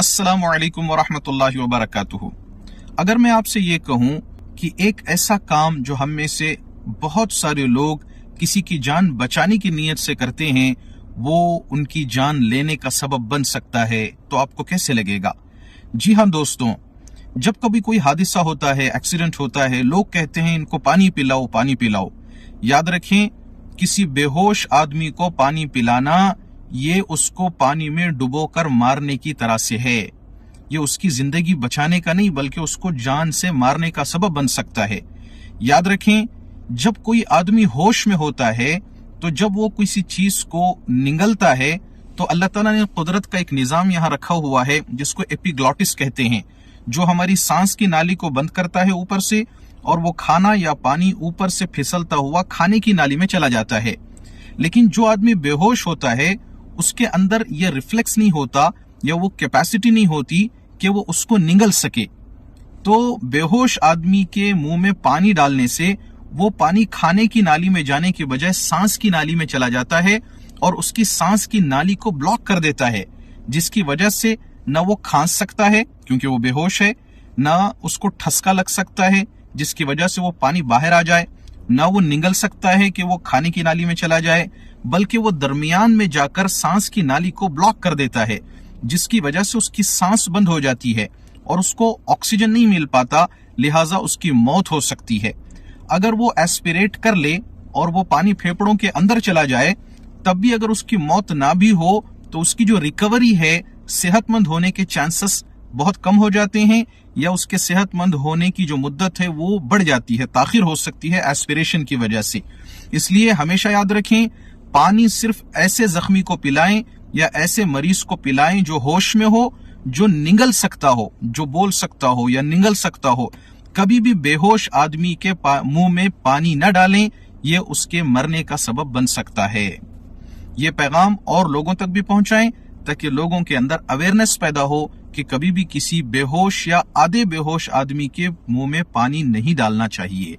अस्सलामु अलैकुम वरहमतुल्लाहि वबरकातुहू। अगर मैं आपसे ये कहूँ कि एक ऐसा काम जो हम में से बहुत सारे लोग किसी की जान बचाने की नीयत से करते हैं, वो उनकी जान लेने का सबब बन सकता है, तो आपको कैसे लगेगा? जी हाँ दोस्तों, जब कभी कोई हादसा होता है, एक्सीडेंट होता है, लोग कहते हैं इनको पानी पिलाओ, पानी पिलाओ। याद रखें, किसी बेहोश आदमी को पानी पिलाना ये उसको पानी में डुबोकर मारने की तरह से है। ये उसकी जिंदगी बचाने का नहीं बल्कि उसको जान से मारने का सबब बन सकता है। याद रखें, जब कोई आदमी होश में होता है तो जब वो किसी चीज को निगलता है तो अल्लाह ताला ने कुदरत का एक निजाम यहाँ रखा हुआ है जिसको एपिग्लॉटिस कहते हैं, जो हमारी सांस की नाली को बंद करता है ऊपर से, और वो खाना या पानी ऊपर से फिसलता हुआ खाने की नाली में चला जाता है। लेकिन जो आदमी बेहोश होता है उसके अंदर ये रिफ्लेक्स नहीं होता या वो कैपेसिटी नहीं होती कि वो उसको निगल सके। तो बेहोश आदमी के मुंह में पानी डालने से वो पानी खाने की नाली में जाने के बजाय सांस की नाली में चला जाता है और उसकी सांस की नाली को ब्लॉक कर देता है, जिसकी वजह से न वो खांस सकता है क्योंकि वो बेहोश है, न उसको ठसका लग सकता है जिसकी वजह से वो पानी बाहर आ जाए, न वो निगल सकता है कि वो खाने की नाली में चला जाए, बल्कि वो दरमियान में जाकर सांस की नाली को ब्लॉक कर देता है, जिसकी वजह से उसकी सांस बंद हो जाती है और उसको ऑक्सीजन नहीं मिल पाता, लिहाजा उसकी मौत हो सकती है। अगर वो एस्पिरेट कर ले और वो पानी फेफड़ों के अंदर चला जाए, तब भी अगर उसकी मौत ना भी हो तो उसकी जो रिकवरी है, सेहतमंद होने के चांसेस बहुत कम हो जाते हैं, या उसके सेहतमंद होने की जो मुद्दत है वो बढ़ जाती है, ताखिर हो सकती है एस्पिरेशन की वजह से। इसलिए हमेशा याद रखें, पानी सिर्फ ऐसे जख्मी को पिलाएं या ऐसे मरीज को पिलाएं जो होश में हो, जो निगल सकता हो, जो बोल सकता हो या निगल सकता हो। कभी भी बेहोश आदमी के मुंह में पानी न डालें, ये उसके मरने का सबब बन सकता है। ये पैगाम और लोगों तक भी पहुंचाएं ताकि लोगों के अंदर अवेयरनेस पैदा हो कि कभी भी किसी बेहोश या आधे बेहोश आदमी के मुंह में पानी नहीं डालना चाहिए।